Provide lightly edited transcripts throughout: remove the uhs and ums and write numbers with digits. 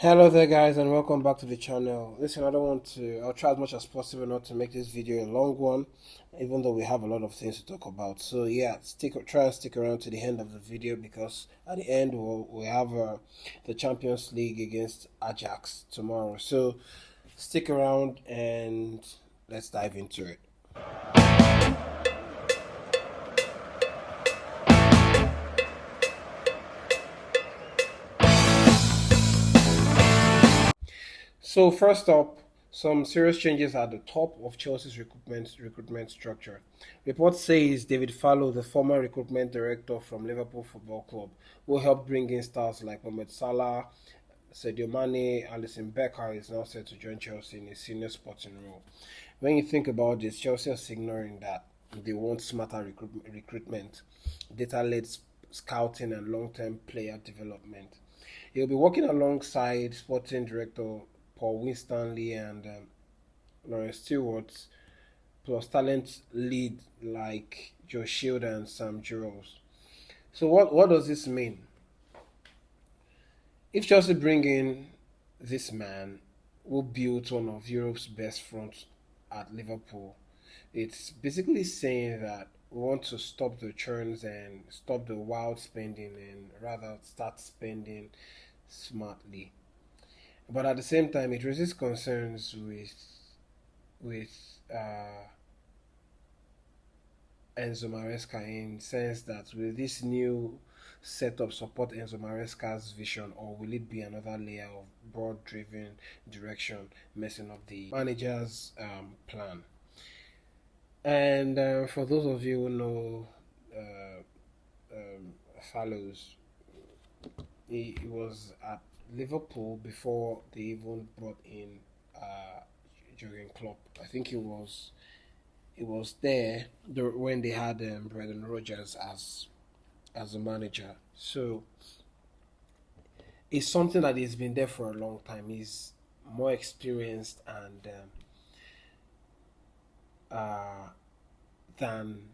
Hello there guys and welcome back to the channel. Listen, I'll try as much as possible not to make this video a long one, even though we have a lot of things to talk about. So yeah, try and stick around to the end of the video, because at the end we'll have the Champions League against Ajax tomorrow. So stick around and let's dive into it. So first up, some serious changes at the top of Chelsea's recruitment structure. Report says David Fallow, the former recruitment director from Liverpool Football Club, will help bring in stars like Mohamed Salah, Sadio Mane, Alisson Becker is now set to join Chelsea in a senior sporting role. When you think about this, Chelsea is signaling that they want smarter recruitment, data-led scouting, and long-term player development. He'll be working alongside sporting director Paul Winstanley and Lawrence Stewart, plus talent lead like Joe Shield and Sam Giroux. So what does this mean? If Chelsea bring in this man who built one of Europe's best fronts at Liverpool, it's basically saying that we want to stop the churns and stop the wild spending and rather start spending smartly. But at the same time, it raises concerns with uh, Enzo Maresca, in sense that will this new setup support Enzo Maresca's vision, or will it be another layer of broad-driven direction messing up the manager's plan? And for those of you who know Fallows, he was at Liverpool before they even brought in Jurgen Klopp. I think he was there when they had Brendan Rodgers as a manager. So it's something that he's been there for a long time. He's more experienced and than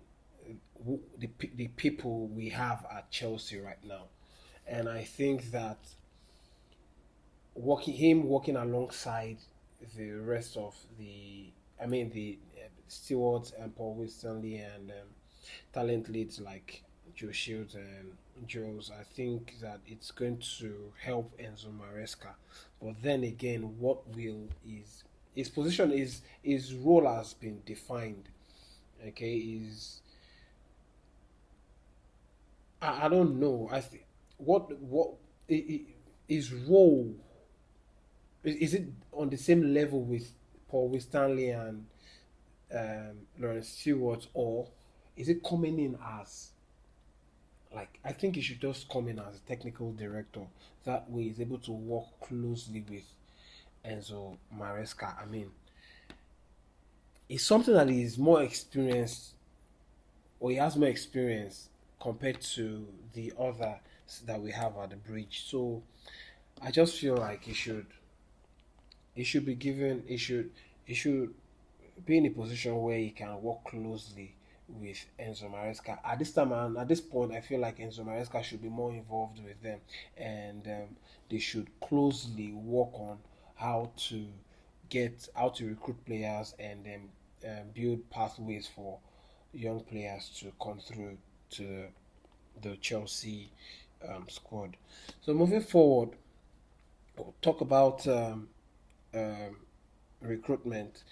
the people we have at Chelsea right now. And I think that working alongside the rest of the stewards and Paul Winstanley and talent leads like Joe Shields and Joes, I think that it's going to help Enzo Maresca. But then again, what will his position is, his role has been defined. Okay, is I don't know. I think what his role is it on the same level with Paul Winstanley and Lawrence Stewart, or is it coming in as, like, I think he should just come in as a technical director. That way, he's able to work closely with Enzo Maresca. I mean, it's something that is more experienced, or he has more experience compared to the others that we have at the bridge. So I just feel like he should be given he should be in a position where he can work closely with Enzo Maresca. At this time and at this point, I feel like Enzo Maresca should be more involved with them, and they should closely work on how to recruit players and build pathways for young players to come through to the Chelsea squad. So moving forward, we'll talk about um, recruitment.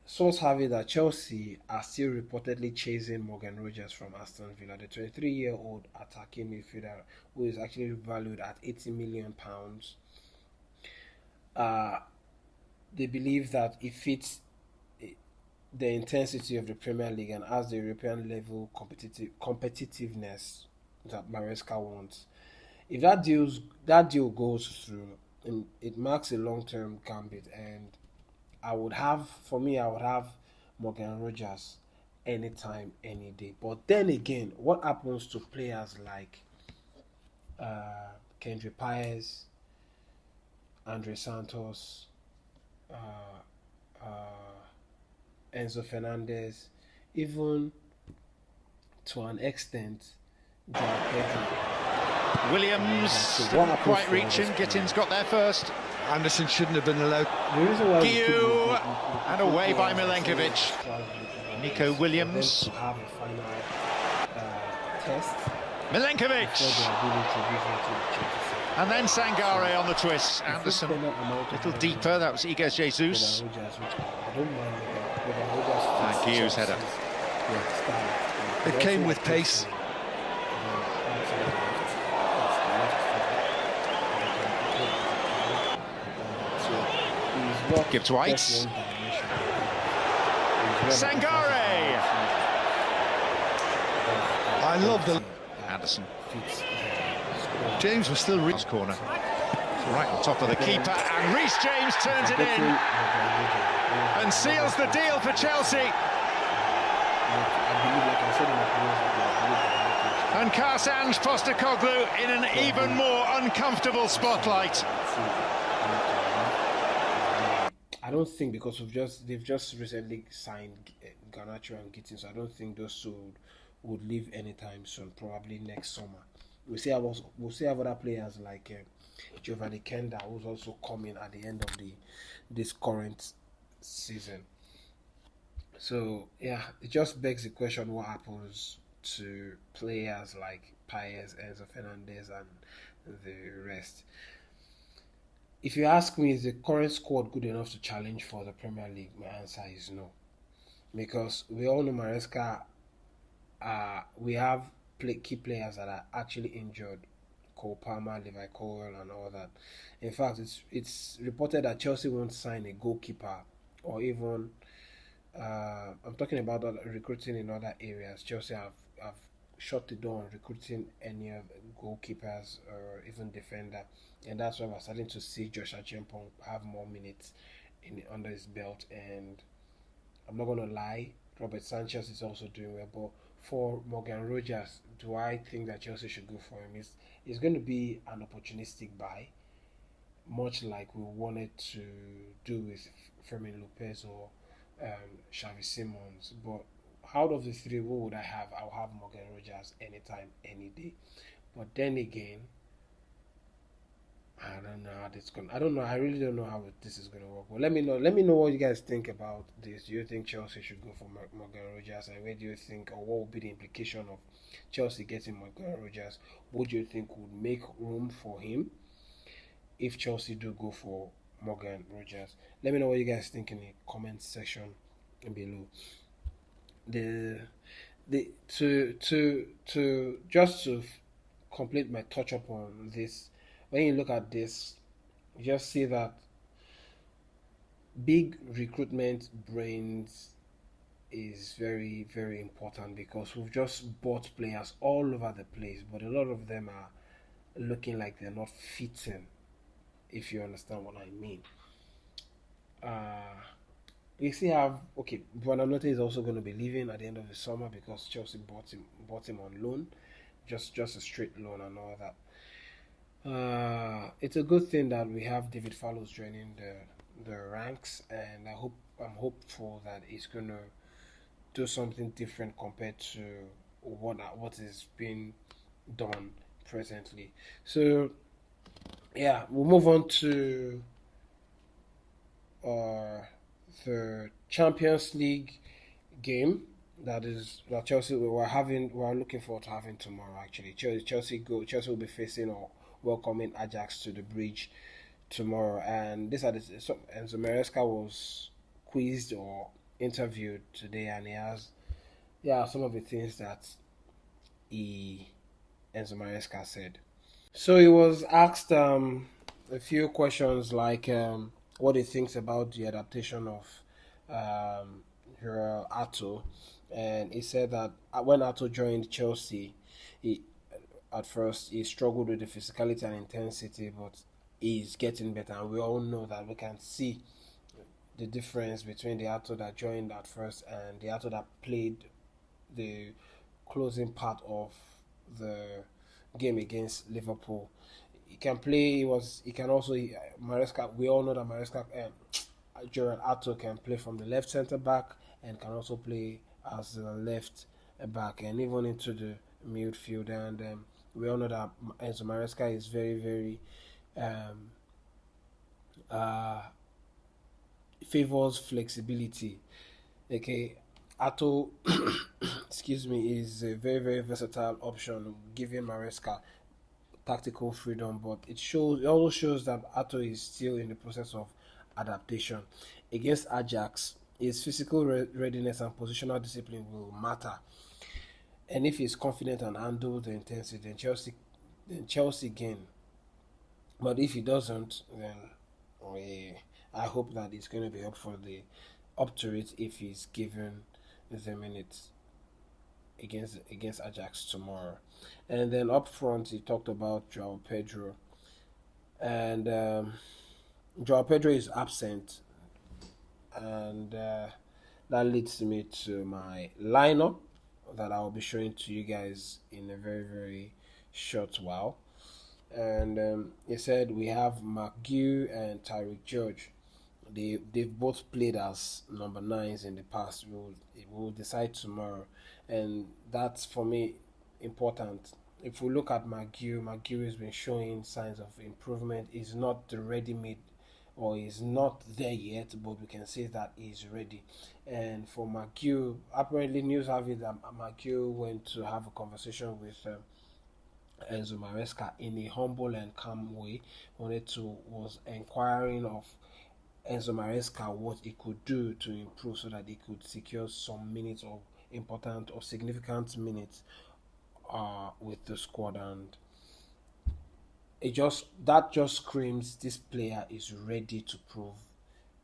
Source have it that Chelsea are still reportedly chasing Morgan Rogers from Aston Villa, the 23-year-old attacking midfielder who is actually valued at £80 million. Uh, they believe that it fits the intensity of the Premier League and has the European level competitiveness that Maresca wants. If that deal goes through, it marks a long-term gambit, and I would have Morgan Rogers anytime, any day. But then again, what happens to players like Kendrick Paez, Andre Santos, uh, uh, Enzo Fernandez, even to an extent, João Pedro? Williams So what didn't happens quite for reach him. this Gittins got there first. Anderson shouldn't have been allowed. The reason why we Giu, keep and away by players Milenkovic. Strasbourg Nico is for Williams. them to have a final test Milenkovic. before they are willing to give into the Chelsea. And then Sangare on the twist. Anderson A little deeper. That was Igor Jesus. I don't mind And Giu's header. It came with pace. Gibbs White. Sangare. I love the... Anderson. James was still... Corner. Right on top of the keeper. And Reece James turns it in. And seals the deal for Chelsea. And Karsanj Postecoglou in an even more uncomfortable spotlight. I don't think, because they've just recently signed Garnacho and Gittins, so I don't think those two would leave anytime soon. Probably next summer. We'll see have other players like Giovanni Kenda, who's also coming at the end of this current season. So yeah, it just begs the question: what happens to players like Paez, Enzo Fernandez, and the rest? If you ask me, is the current squad good enough to challenge for the Premier League? My answer is no, because we all know Maresca. We have key players that are actually injured: Cole Palmer, Levi Colwill, and all that. In fact, it's reported that Chelsea won't sign a goalkeeper, or even I'm talking about recruiting in other areas. Chelsea have shut the door on recruiting any of goalkeepers or even defender, and that's why we're starting to see Josh Achimpong have more minutes under his belt. And I'm not gonna lie, Robert Sanchez is also doing well, but for Morgan Rogers, do I think that Chelsea should go for him? It's going to be an opportunistic buy, much like we wanted to do with Fermin Lopez or Xavi Simons. But out of the three, what would I have? I'll have Morgan Rogers anytime, any day. But then again, I don't know how this going. I don't know. I really don't know how this is going to work. But let me know. Let me know what you guys think about this. Do you think Chelsea should go for Morgan Rogers? And where do you think, or what would be the implication of Chelsea getting Morgan Rogers? What do you think would make room for him if Chelsea do go for Morgan Rogers? Let me know what you guys think in the comment section below. To complete my touch up on this. When you look at this, you just see that big recruitment brains is very, very important, because we've just bought players all over the place, but a lot of them are looking like they're not fitting, if you understand what I mean. We still have, okay, Buonanotte is also going to be leaving at the end of the summer because Chelsea bought him on loan, just a straight loan and all that. It's a good thing that we have David Fallows joining the ranks, and I'm hopeful that he's gonna do something different compared to what is being done presently. So yeah, we'll move on to the Champions League game that Chelsea we're looking forward to having tomorrow. Actually, Chelsea will be facing or welcoming Ajax to the bridge tomorrow, and Enzo Maresca was quizzed or interviewed today, and he has some of the things that Enzo Maresca said. So he was asked a few questions like what he thinks about the adaptation of Atto, and he said that when Atto joined Chelsea, at first he struggled with the physicality and intensity, but he's getting better, and we all know that we can see the difference between the Atto that joined at first and the Atto that played the closing part of the game against Liverpool. He can play. He can also Maresca. We all know that Maresca, Gerard Atto can play from the left centre back and can also play as the left back and even into the midfield. And we all know that Enzo Maresca is very, very favors flexibility. Okay, Ato, excuse me, is a very, very versatile option, giving Maresca tactical freedom, but it also shows that Ato is still in the process of adaptation. Against Ajax, his physical readiness and positional discipline will matter, and if he's confident and handle the intensity, then Chelsea gain. But if he doesn't, then I hope that it's going to be up to it if he's given the minutes against Ajax tomorrow. And then up front, he talked about Joao Pedro, and Joao Pedro is absent, and that leads me to my lineup that I'll be showing to you guys in a very, very short while. And he said we have McGew and George. They've both played as number 9s in the past. We'll decide tomorrow, and that's for me important. If we look at McGew has been showing signs of improvement. He's not the ready-made, or he's not there yet, but we can say that he's ready. And for McGew, apparently news have it that McGew went to have a conversation with Enzo Maresca in a humble and calm way. Was inquiring of Enzo Maresca what he could do to improve so that he could secure some minutes of important or significant minutes with the squad, and that just screams this player is ready to prove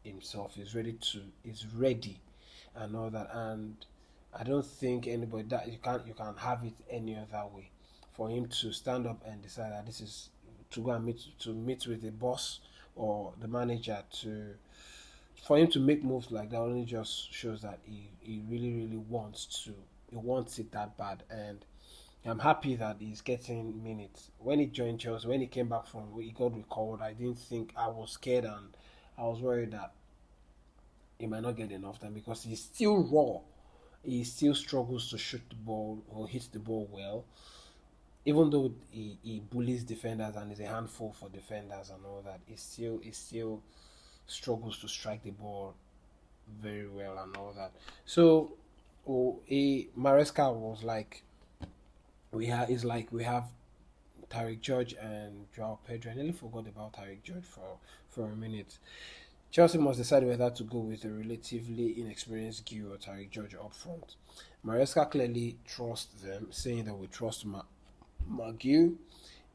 himself. He's ready and all that, and I don't think anybody that you can have it any other way. For him to stand up and decide that this is to go and meet with the boss or the manager, for him to make moves like that only just shows that he really, really wants it that bad. And I'm happy that he's getting minutes. When he joined Chelsea, when he came back he got recalled, I was scared, and I was worried that he might not get enough time because he's still raw. He still struggles to shoot the ball or hit the ball well, even though he bullies defenders and is a handful for defenders and all that. He still struggles to strike the ball very well and all that. So Maresca was like, we have George and Joao Pedro. I nearly forgot about George for a minute. Chelsea must decide whether to go with a relatively inexperienced Gio or George up front. Maresca clearly trusts them, saying that we trust McGew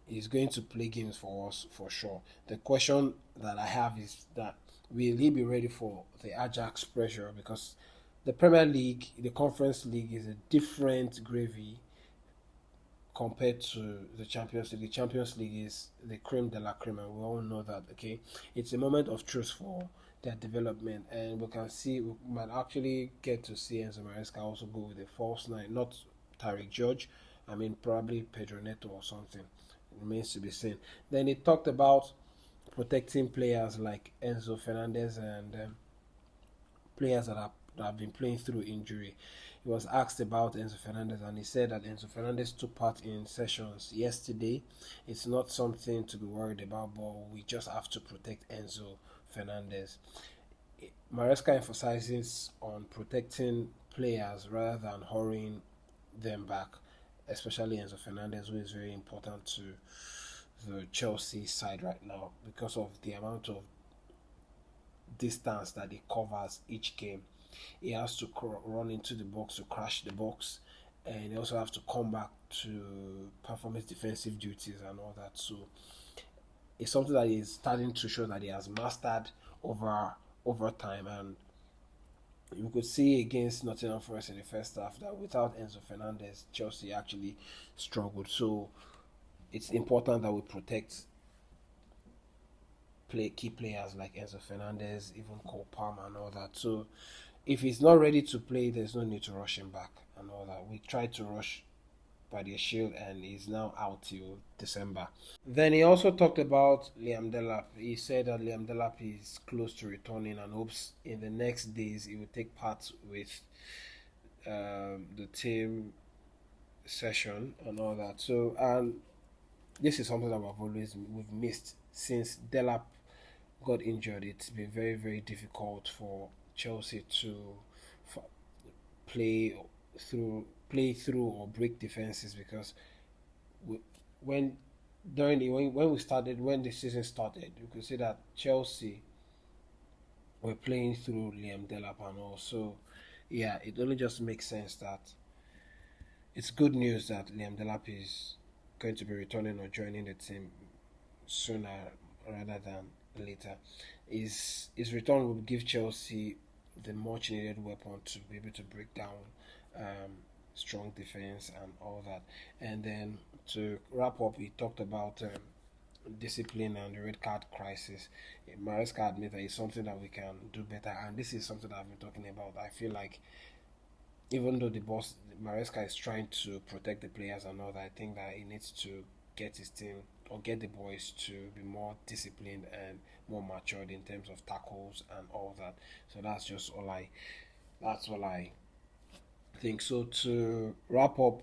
is going to play games for us for sure. The question that I have is that will he be ready for the Ajax pressure? Because the Premier League, the Conference League, is a different gravy compared to the Champions League. The Champions League is the creme de la creme, and we all know that. Okay, it's a moment of truth for their development, and we might actually get to see Enzo Maresca also go with a false 9, not George. I mean, probably Pedro Neto or something. It remains to be seen. Then he talked about protecting players like Enzo Fernandez and players that have been playing through injury. He was asked about Enzo Fernandez, and he said that Enzo Fernandez took part in sessions yesterday. It's not something to be worried about, but we just have to protect Enzo Fernandez. Maresca emphasizes on protecting players rather than hurrying them back, especially Enzo Fernandez, who is very important to the Chelsea side right now because of the amount of distance that he covers each game. He has to run into the box to crash the box, and he also has to come back to perform his defensive duties and all that. So it's something that is starting to show that he has mastered over time, and you could see against Nottingham Forest in the first half that without Enzo Fernandez, Chelsea actually struggled. So it's important that we protect key players like Enzo Fernandez, even Cole Palmer and all that. So if he's not ready to play, there's no need to rush him back and all that. We tried to rush Paddy Shield, and he's now out till December. Then he also talked about Liam Delap. He said that Liam Delap is close to returning and hopes in the next days he will take part with the team session and all that. So, and this is something that we've missed since Delap got injured. It's been very, very difficult for Chelsea to f- play play through or break defenses, because we, when when the season started, you could see that Chelsea were playing through Liam Delap, and also, yeah, it only just makes sense that it's good news that Liam Delap is going to be returning or joining the team sooner rather than later. His return will give Chelsea the much needed weapon to be able to break down um, strong defense and all that. And then to wrap up, he talked about discipline and the red card crisis. Maresca admits that it's something that we can do better, and this is something that I've been talking about. I feel like even though the boss Maresca is trying to protect the players and all that, I think that he needs to get his team or get the boys to be more disciplined and more matured in terms of tackles and all that. So that's all I think. So to wrap up,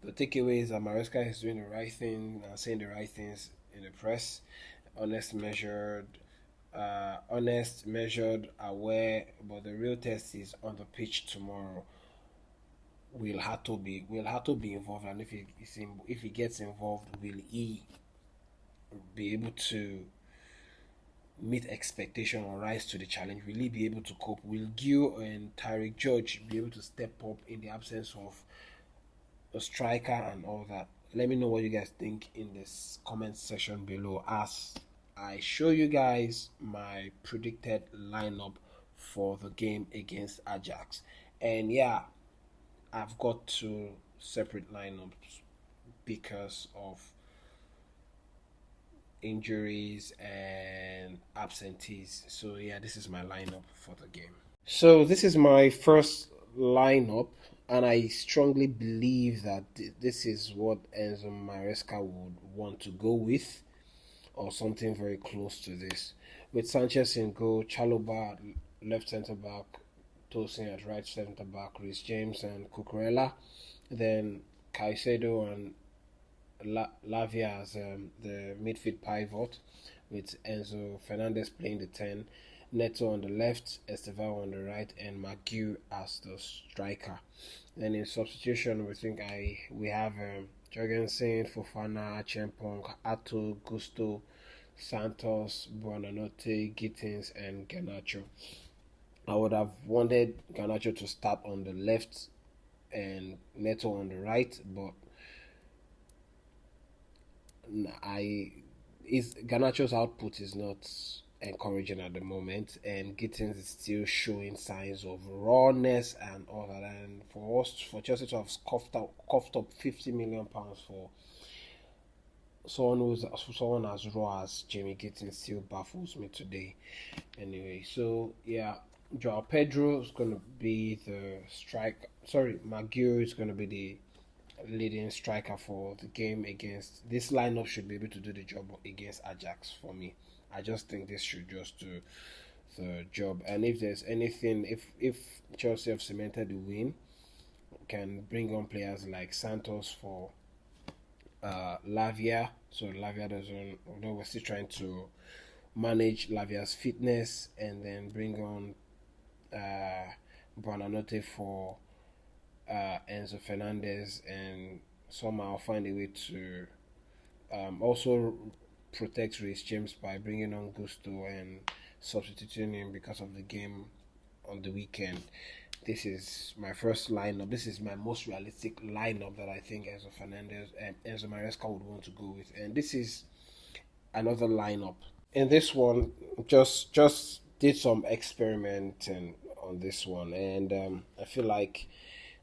the takeaway is that Maresca is doing the right thing and saying the right things in the press. Honest, measured, aware, but the real test is on the pitch tomorrow. Will have to be involved, and if he gets involved, will he be able to meet expectation or rise to the challenge? Will he be able to cope? Will Gil and Tyrick George be able to step up in the absence of a striker and all that? Let me know what you guys think in this comment section below as I show you guys my predicted lineup for the game against Ajax. And yeah, I've got two separate lineups because of injuries and absentees. So yeah, this is my lineup for the game. So this is my first lineup, and I strongly believe that this is what Enzo Maresca would want to go with, or something very close to this. With Sanchez in goal, Chalobah left centre back, Tosin at right centre back, Reece James and Cucurella, then Caicedo and Lavia as the midfield pivot, with Enzo Fernandez playing the 10, Neto on the left, Estevao on the right, and McGew as the striker. Then in substitution, we have Jorgensen, Fofana, Chempong, Ato, Gusto, Santos, Buonanotte, Gittins, and Garnacho. I would have wanted Garnacho to start on the left and Neto on the right, but Garnacho's output is not encouraging at the moment, and Gittins is still showing signs of rawness and all that. And for Chelsea to have coughed up £50 million for someone as raw as Jamie Gittins still baffles me today. Anyway, so yeah, Joao Pedro is going to be the Maguire is going to be the leading striker for the game against. This lineup should be able to do the job against Ajax for me. I just think this should just do the job. And if there's anything, if Chelsea have cemented the win, can bring on players like Santos for Lavia. So Lavia doesn't. Although we're still trying to manage Lavia's fitness, and then bring on Buonanotte for Enzo Fernandez, and somehow find a way to also protect Reece James by bringing on Gusto and substituting him because of the game on the weekend. This is my first lineup. This is my most realistic lineup that I think Enzo Fernandez and Enzo Maresca would want to go with. And this is another lineup. In this one, just did some experimenting on this one, and I feel like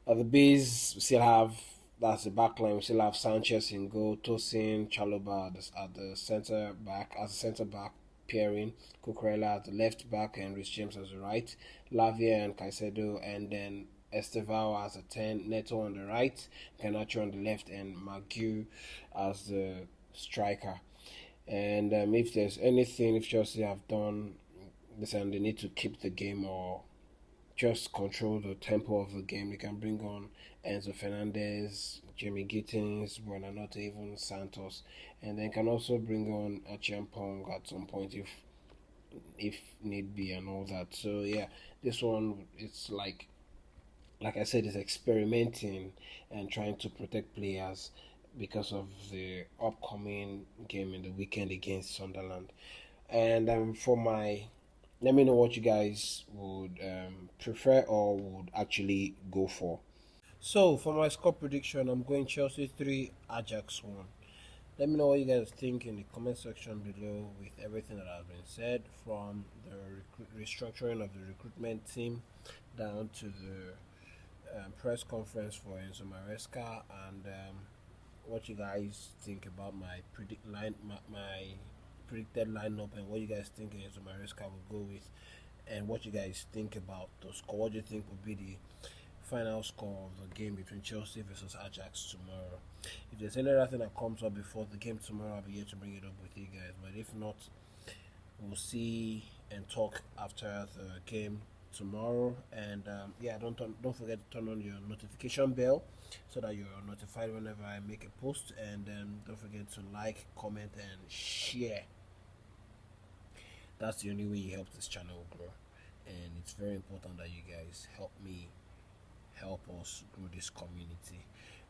at the base we still have, that's the back line. We still have Sanchez in goal, Tosin, Chalobah at the centre back as a centre back pairing, Cucurella at the left back, and Reece James as the right, Lavia and Caicedo, and then Estevao as a 10, Neto on the right, Garnacho on the left, and Maguire as the striker. And if there's anything, if Chelsea have done this and they need to keep the game or just control the tempo of the game, they can bring on Enzo Fernandez, Jamie Gittins, Buonanotte, even Santos, and then can also bring on Achiampong at some point if need be and all that. So yeah, this one it's like I said, is experimenting and trying to protect players because of the upcoming game in the weekend against Sunderland. And for my, let me know what you guys would prefer or would actually go for. So for my score prediction, I'm going Chelsea 3, Ajax 1. Let me know what you guys think in the comment section below with everything that has been said, from the restructuring of the recruitment team down to the press conference for Enzo Maresca, and what you guys think about my predicted lineup, and what you guys think Enzo Maresca will go with, and what you guys think about the score. What do you think will be the final score of the game between Chelsea versus Ajax tomorrow? If there's any other thing that comes up before the game tomorrow, I'll be here to bring it up with you guys. But if not, we'll see and talk after the game tomorrow. And yeah, don't forget to turn on your notification bell so that you're notified whenever I make a post. And don't forget to like, comment, and share. That's the only way you help this channel grow, and it's very important that you guys help me help us grow this community.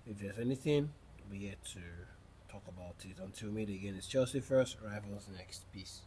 If there's anything, we're here to talk about it. Until we meet again, it's Chelsea first, rivals next. Peace.